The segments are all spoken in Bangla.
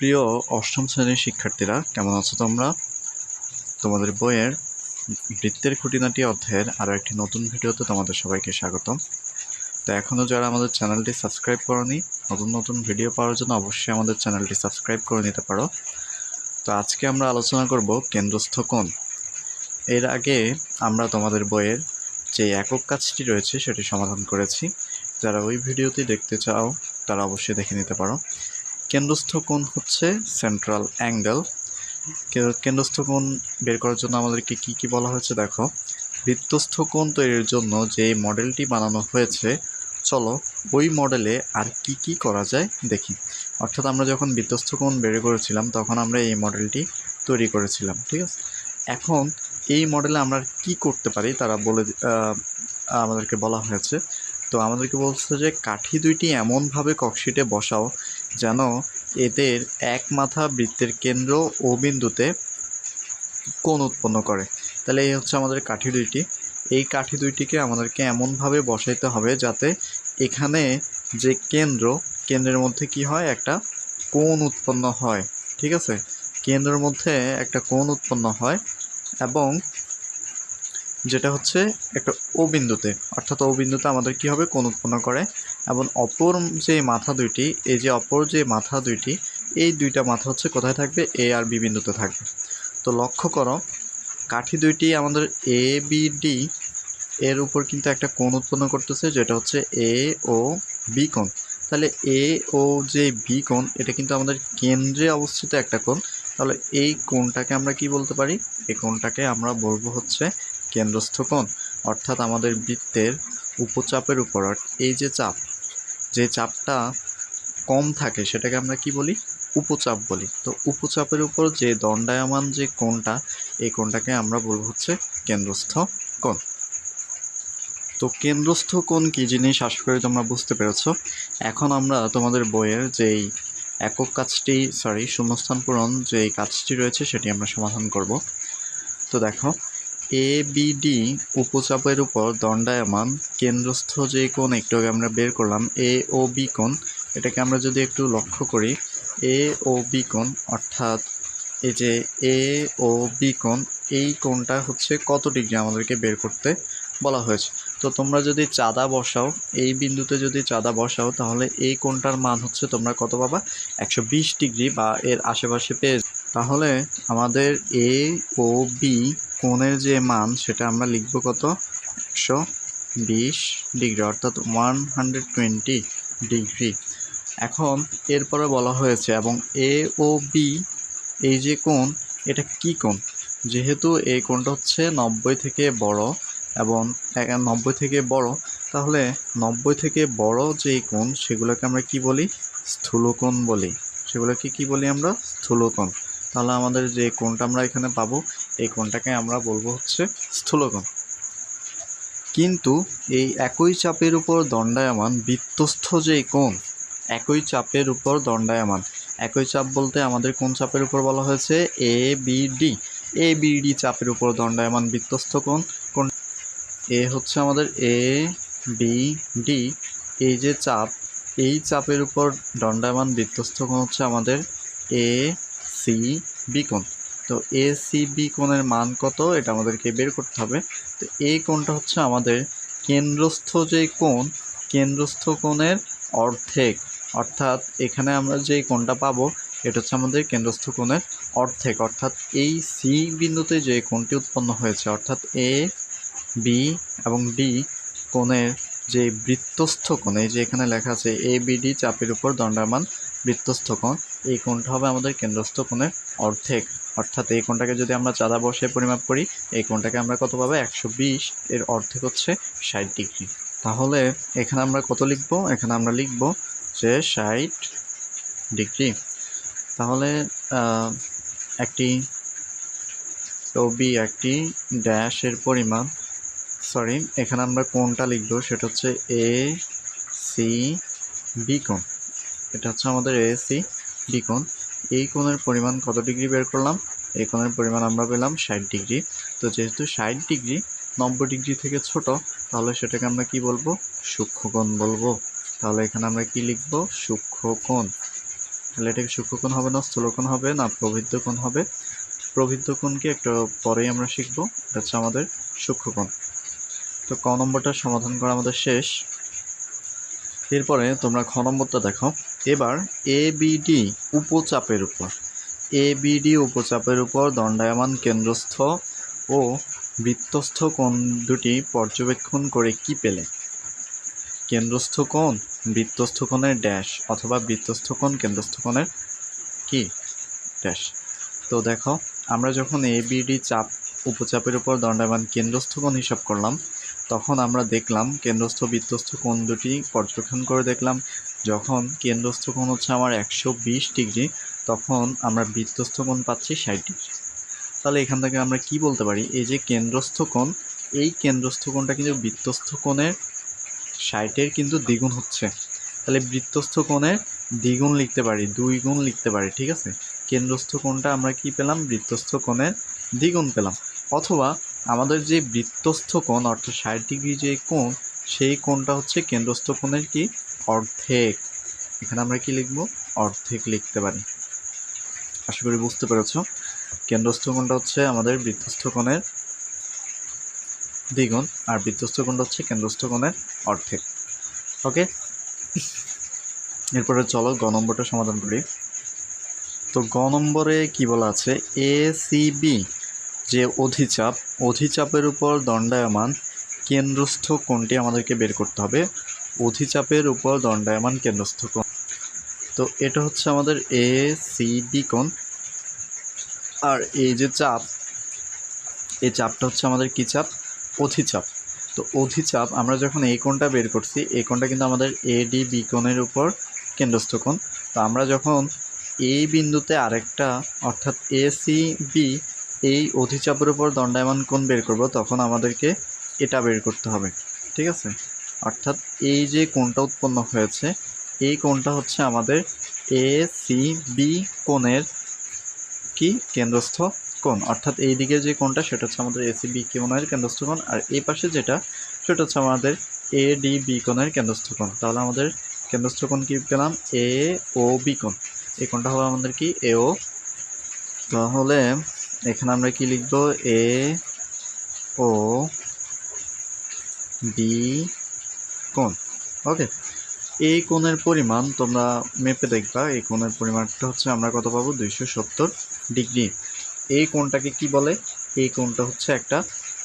প্রিয় অষ্টম শ্রেণীর শিক্ষার্থীরা, কেমন আছো তোমরা? তোমাদের বইয়ের বৃত্তের খুঁটিনাটি অধ্যায়ের আরও একটি নতুন ভিডিওতে তোমাদের সবাইকে স্বাগতম। তো এখনও যারা আমাদের চ্যানেলটি সাবস্ক্রাইব করোনি, নতুন নতুন ভিডিও পাওয়ার জন্য অবশ্যই আমাদের চ্যানেলটি সাবস্ক্রাইব করে নিতে পারো। তো আজকে আমরা আলোচনা করব কেন্দ্রস্থ কোণ। এর আগে আমরা তোমাদের বইয়ের যে একক কাজটি রয়েছে সেটি সমাধান করেছি। যারা ওই ভিডিওটি দেখতে চাও তারা অবশ্যই দেখে নিতে পারো। কেন্দ্রস্থ কোণ হচ্ছে সেন্ট্রাল অ্যাঙ্গেল। কেন্দ্রস্থ কোণ বের করার জন্য আমাদেরকে কি কি বলা হয়েছে দেখো। বৃত্তস্থ কোণ তৈরির জন্য যে মডেলটি বানানো হয়েছে, চলো ওই মডেলে আর কি কি করা যায় দেখি। অর্থাৎ আমরা যখন বৃত্তস্থ কোণ বের করেছিলাম তখন আমরা এই মডেলটি তৈরি করেছিলাম, ঠিক আছে? এখন এই মডেলে আমরা কি করতে পারি তারা আমাদেরকে বলা হয়েছে। তো আমাদেরকে বলছে যে কাঠি দুইটি এমনভাবে কক্ষিটে বসাও যেন এদের এক মাথা বৃত্তের কেন্দ্র ও বিন্দুতে কোণ উৎপন্ন করে। তাহলে এই হচ্ছে আমাদের কাঠি দুইটি। এই কাঠি দুইটিকে আমাদেরকে এমনভাবে বসাইতে হবে যাতে এখানে যে কেন্দ্রের মধ্যে কি হয়, একটা কোণ উৎপন্ন হয়, ঠিক আছে? কেন্দ্রের মধ্যে একটা কোণ উৎপন্ন হয় এবং যেটা হচ্ছে একটা ও বিন্দুতে, অর্থাৎ ও বিন্দুতে আমাদের কি হবে, কোণ উৎপন্ন করে। এবং অপর যে মাথা দুইটি, এই যে অপর যে মাথা দুইটি, এই দুইটা মাথা হচ্ছে কোথায় থাকবে, এ আর বি বিন্দুতে থাকবে। তো লক্ষ্য করো, কাঠি দুইটি আমাদের এ বি ডি এর উপর কিন্তু একটা কোণ উৎপন্ন করতেছে, যেটা হচ্ছে এ ও বি কোণ। তাহলে এ ও যে বি কোণ, এটা কিন্তু আমাদের কেন্দ্রে অবস্থিত একটা কোণ। তাহলে এই কোণটাকে আমরা কি বলতে পারি? এই কোণটাকে আমরা বলবো হচ্ছে কেন্দ্রস্থ কোণ। অর্থাৎ আমাদের বৃত্তের উপচাপের উপর এই যে চাপ, যে চাপটা কম থাকে সেটাকে আমরা কি বলি? উপচাপ বলি। তো উপচাপের উপর যে দণ্ডায়মান যে কোণটা, এই কোণটাকে আমরা বলবো হচ্ছে কেন্দ্রস্থ কোণ। তো কেন্দ্রস্থ কোণ কী জিনিস আশা করি তোমরা বুঝতে পেরেছ। এখন আমরা তোমাদের বইয়ের যেই একক কাজটি শূন্যস্থান পূরণ যে কাজটি রয়েছে সেটি আমরা সমাধান করব। তো দেখো, এ বি ডি উপচাপের উপর দণ্ডায়মান কেন্দ্রস্থ যে কোণ একটু আগে আমরা বের করলাম, এ ও বি কোণ, এটাকে আমরা যদি একটু লক্ষ্য করি, এ ও বি কোণ অর্থাৎ এই যে এ ও বি কোণ, এই কোণটা হচ্ছে কত ডিগ্রি আমাদেরকে বের করতে বলা হয়েছে। তো তোমরা যদি চাঁদা বসাও, এই বিন্দুতে যদি চাঁদা বসাও, তাহলে এই কোণটার মান হচ্ছে তোমরা কত পাবা? 120 ডিগ্রি বা এর আশেপাশে পেয়ে। তাহলে আমাদের এ ও বি কোণের যে মান সেটা আমরা লিখব কত? 120 ডিগ্রি, অর্থাৎ 120 ডিগ্রি। এখন এরপরে বলা হয়েছে এবং এ ও বি এই যে কোণ, এটা কি কোণ? যেহেতু এই কোণটা হচ্ছে 90 থেকে বড় এবং 90 থেকে বড়, তাহলে 90 থেকে বড় যে কোণ সেগুলোকে আমরা কি বলি? স্থূলকোণ বলি। সেগুলোকে কি বলি আমরা? স্থূলকোণ। তাহলে আমাদের যে কোণটা আমরা এখানে পাবো, এই কোণটাকে আমরা বলবো হচ্ছে স্থূলকোণ। কিন্তু এই একই চাপের উপর দণ্ডায়মান বৃত্তস্থ যে কোণ, একই চাপের উপর দণ্ডায়মান, একই চাপ বলতে আমাদের কোন চাপের উপর বলা হয়েছে? A B D. A B D চাপের উপর দণ্ডায়মান বৃত্তস্থ কোণ কোন? এ হচ্ছে আমাদের এ বি ডি, এই যে চাপ, এই চাপের উপর দণ্ডায়মান বৃত্তস্থ কোণ হচ্ছে আমাদের এ সি বি কোণ। তো এ সি বি কোণের মান কত, এটা আমাদেরকে বের করতে হবে। তো এই কোণটা হচ্ছে আমাদের কেন্দ্রস্থ যে কোণ, কেন্দ্রস্থ কোণের অর্ধেক। অর্থাৎ এখানে আমরা যে কোণটা পাবো, এটা হচ্ছে আমাদের কেন্দ্রস্থ কোণের অর্ধেক। অর্থাৎ এই সি বিন্দুতে যে কোণটি উৎপন্ন হয়েছে, অর্থাৎ এ বি এবং ডি কোণের যে বৃত্তস্থ কোণ, এই যে এখানে লেখা আছে এ বি ডি চাপের উপর দণ্ডায়মান বৃত্তস্থ কোণ, এই কোণটা হবে আমাদের কেন্দ্রস্থ কোণের অর্ধেক। অর্থাৎ এই কোণটাকে যদি আমরা চাঁদা বসে পরিমাপ করি, এই কোণটাকে আমরা কত পাবো? 120, এর অর্ধেক হচ্ছে 60 ডিগ্রি। তাহলে এখানে আমরা কত লিখব? এখানে আমরা লিখব যে 60 ডিগ্রি। তাহলে একটি ছবি, একটি ড্যাশের পরিমাণ, এখানে আমরা কোণটা লিখব, সেটা হচ্ছে এ সি বি কোণ। এটা হচ্ছে আমাদের এ সি বি কোণ। এই কোণের পরিমাণ কত ডিগ্রি বের করলাম? এই কোণের পরিমাণ আমরা পেলাম 60 ডিগ্রি। তো যেহেতু 60 ডিগ্রি 90 ডিগ্রি থেকে ছোট, তাহলে সেটাকে আমরা কি বলবো? সূক্ষ্মকোণ বলবো। তাহলে এখানে আমরা কি লিখব? সূক্ষ্মকোণ। তাহলে এটা কি সূক্ষ্মকোণ হবে না স্থূলকোণ হবে না প্রবৃদ্ধ কোণ হবে? প্রবৃদ্ধ কোণকে একটু পরেই আমরা শিখব, এটা হচ্ছে আমাদের সূক্ষ্মকোণ। তো ক নম্বরটা সমাধান করা আমাদের শেষ। এরপরে তোমরা খ নম্বরটা দেখো। এবার এবিডি উপচাপের উপর দণ্ডায়মান কেন্দ্রস্থ ও বৃত্তস্থ কোণ দুটি পর্যবেক্ষণ করে কি পেলে? কেন্দ্রস্থ কোণ বৃত্তস্থ কোণের ড্যাশ অথবা বৃত্তস্থ কোণ কেন্দ্রস্থ কোণের কি ড্যাশ। তো দেখো, আমরা যখন এবিডি উপচাপের উপর দণ্ডায়মান কেন্দ্রস্থ কোণ হিসাব করলাম, তখন আমরা দেখলাম কেন্দ্রস্থ বৃত্তস্থ কোণ দুটি পর্যবেক্ষণ করে দেখলাম, যখন কেন্দ্রস্থ কোণ হচ্ছে আমার 120 ডিগ্রি, তখন আমরা বৃত্তস্থ কোণ পাচ্ছি 60 ডিগ্রি। তাহলে এখান থেকে আমরা কি বলতে পারি, এই যে কেন্দ্রস্থ কোণ, এই কেন্দ্রস্থ কোণটা কিন্তু বৃত্তস্থ কোণের 60-এর কিন্তু দ্বিগুণ হচ্ছে। তাহলে বৃত্তস্থ কোণের দ্বিগুণ লিখতে পারি, 2 গুণ লিখতে পারি, ঠিক আছে। কেন্দ্রস্থ কোণটা আমরা কি পেলাম, বৃত্তস্থ কোণের দ্বিগুণ পেলাম। অথবা আমাদের যে বৃত্তস্থ কোণ অর্থাৎ 60 ডিগ্রি যে কোণ, সেই কোণটা হচ্ছে কেন্দ্রস্থ কোণের কি অর্ধেক। এখানে আমরা কি লিখব, অর্ধেক লিখতে পারি। আশা করি বুঝতে পেরেছ। কেন্দ্রস্থ কোণটা হচ্ছে আমাদের বৃত্তস্থ কোণের দ্বিগুণ আর বৃত্তস্থ কোণটা হচ্ছে কেন্দ্রস্থ কোণের অর্ধেক। ওকে, এরপরে চলো গ নম্বরটা সমাধান করি। তো গ নম্বরে কি বলা আছে, এসিবি যে অধিচাপের উপর দণ্ডায়মান কেন্দ্রস্থ কোণটি আমাদেরকে বের করতে হবে। অধিচাপের উপর দণ্ডায়মান কেন্দ্রস্থ কোণ, তো এটা হচ্ছে আমাদের এসিবি কোণ। আর এই যে চাপ, এই চাপটা হচ্ছে আমাদের কি চাপ, অধিচাপ। তো অধিচাপ আমরা যখন এই কোণটা বের করছি, এই কোণটা কিন্তু আমাদের এডিবি কোণের উপর কেন্দ্রস্থ কোণ। তো আমরা যখন এই বিন্দুতে আরেকটা অর্থাৎ এসিবি এই অধিচাপের উপর দণ্ডায়মান কোণ বের করব, তখন আমাদেরকে এটা বের করতে হবে, ঠিক আছে। অর্থাৎ এই যে কোণটা উৎপন্ন হয়েছে, এই কোণটা হচ্ছে আমাদের এসিবি কোণের কি কেন্দ্রস্থ কোণ। অর্থাৎ এই দিকে যে কোণটা সেটা হচ্ছে আমাদের এসিবি কোণের কেন্দ্রস্থ কোণ, আর এই পাশে যেটা সেটা হচ্ছে আমাদের এডিবি কোণের কেন্দ্রস্থ কোণ। তাহলে আমাদের কেন্দ্রস্থ কোণ কি পেলাম, এ ও বি কোণ। এই কোণটা হবে আমাদের কি এও। তাহলে এখানে আমরা কি লিখব, এ ও বি কোণ। ওকে, এই কোণের পরিমাণ তোমরা মেপে দেখবা, এই কোণের পরিমাণটা হচ্ছে আমরা কত পাবো, 270 ডিগ্রি। এই কোণটাকে কি বলে, এই কোণটা হচ্ছে একটা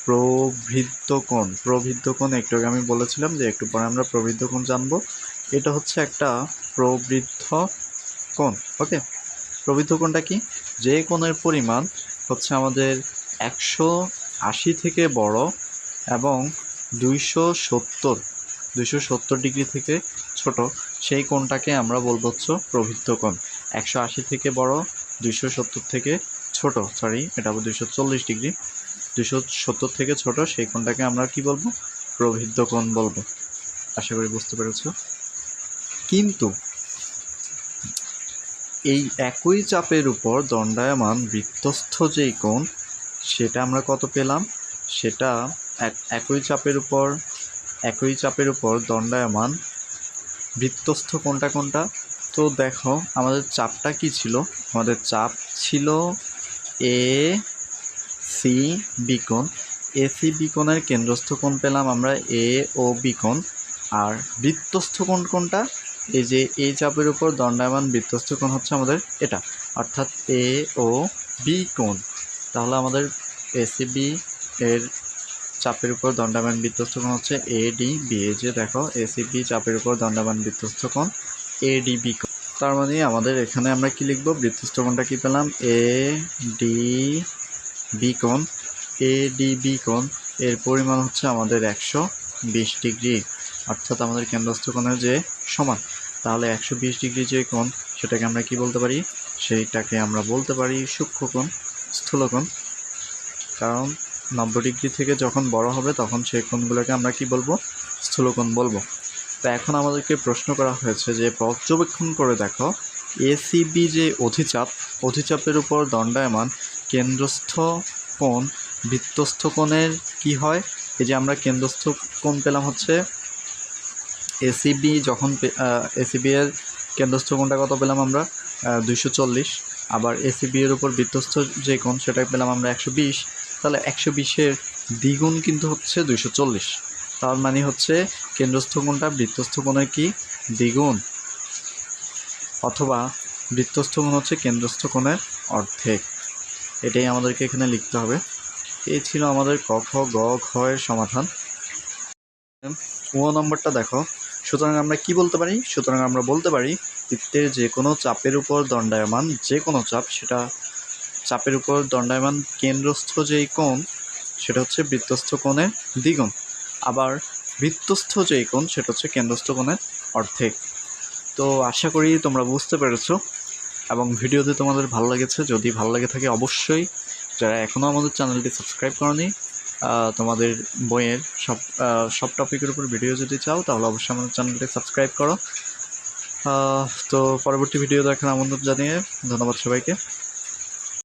প্রবৃদ্ধ কোণ। প্রবৃদ্ধ কোণ একটু আগে আমি বলেছিলাম যে একটু পরে আমরা প্রবৃদ্ধ কোণ জানবো। এটা হচ্ছে একটা প্রবৃদ্ধ কোণ। ওকে, প্রবৃদ্ধ কোণটা কি, যে কোণের পরিমাণ হচ্ছে আমাদের 180 থেকে বড় এবং 270 ডিগ্রি থেকে ছোট, সেই কোণটাকে আমরা বলবো হচ্ছে প্রবৃদ্ধ কোণ। 180 থেকে বড়, 270 থেকে ছোট, এটা হবে 240 ডিগ্রি, 270 থেকে ছোট, সেই কোণটাকে আমরা কি বলবো, প্রবৃদ্ধ কোণ বলবো। আশা করি বুঝতে পেরেছো। কিন্তু এই একই চাপের উপর দণ্ডায়মান বৃত্তস্থ যেই কোণ, সেটা আমরা কত পেলাম, সেটা একই চাপের উপর দণ্ডায়মান বৃত্তস্থ কোণটা কোনটা। তো দেখো আমাদের চাপটা কি ছিল, আমাদের চাপ ছিল এ সি বি কোণ। এসি বি কোণের কেন্দ্রস্থ কোণ পেলাম আমরা এ ও বি কোণ। আর বৃত্তস্থ কোণ কোনটা, এই যে এই চাপের উপর দণ্ডায়মান বৃত্তস্থ কোণ হচ্ছে আমাদের এটা, অর্থাৎ এ ও বি কোণ। তাহলে আমাদের এসিবি এর চাপের উপর দণ্ডায়মান বৃত্তস্থ কোণ হচ্ছে এডিবি। এই যে দেখো এসিবি চাপের উপর দণ্ডায়মান বৃত্তস্থ কোণ এডিবি কোণ। তার মানে আমাদের এখানে আমরা কি লিখব, বৃত্তস্থ কোণটা কি পেলাম, এডিবি কোণ। এডিবি কোণ এর পরিমাণ হচ্ছে আমাদের 120 ডিগ্রি, অর্থাৎ আমাদের কেন্দ্রস্থ কোণের যে সমান। তাহলে 120 ডিগ্রি যে কোণ, সেটাকে আমরা কি বলতে পারি, সেইটাকে আমরা বলতে পারি সূক্ষ্মকোণ, স্থূলকোণ। কারণ 90 ডিগ্রি থেকে যখন বড় হবে তখন সেই কোণগুলোকে আমরা কি বলবো, স্থূলকোণ বলবো। তো এখন আমাদেরকে প্রশ্ন করা হয়েছে যে পর্যবেক্ষণ করে দেখো এসিবি যে অধিচাপের উপর দণ্ডায়মান কেন্দ্রস্থ কোণ বৃত্তস্থ কোণের কি হয়। এই যে আমরা কেন্দ্রস্থ কোণ পেলাম হচ্ছে এসিবি, যখন এসিবি এর কেন্দ্রস্থ কোণটা কত পেলাম আমরা, 240, আবার এসিবি এর উপর বৃত্তস্থ যে কোণ সেটা পেলাম আমরা 120। তাহলে 120-এর দ্বিগুণ কিন্তু হচ্ছে 240। তার মানে হচ্ছে কেন্দ্রস্থ কোণটা বৃত্তস্থ কোণের কি দ্বিগুণ, অথবা বৃত্তস্থ কোণ হচ্ছে কেন্দ্রস্থ কোণের অর্ধেক। এটাই আমাদেরকে এখানে লিখতে হবে। এই ছিল আমাদের ক, খ, গ, ঘ এর সমাধান। ও নম্বরটা দেখো। সুতরাং আমরা কি বলতে পারি? সুতরাং আমরা বলতে পারি বৃত্তের যে কোনো চাপের উপর দণ্ডায়মান যে কোনো চাপ, সেটা চাপের উপর দণ্ডায়মান কেন্দ্রস্থ যেই কোণ সেটা হচ্ছে বৃত্তস্থ কোণের দ্বিগুণ, আবার বৃত্তস্থ যেই কোণ সেটা হচ্ছে কেন্দ্রস্থ কোণের অর্ধেক। তো আশা করি তোমরা বুঝতে পেরেছো এবং ভিডিওতে তোমাদের ভালো লেগেছে। যদি ভালো লেগে থাকে অবশ্যই, যারা এখনও আমাদের চ্যানেলটি সাবস্ক্রাইব করনি, তোমাদের বইয়ের সব টপিকের উপর ভিডিও যদি চাও তাহলে অবশ্যই আমাদের চ্যানেলটি সাবস্ক্রাইব করো। তো পরবর্তী ভিডিও দেখার আমন্ত্রণ জানিয়ে ধন্যবাদ সবাইকে।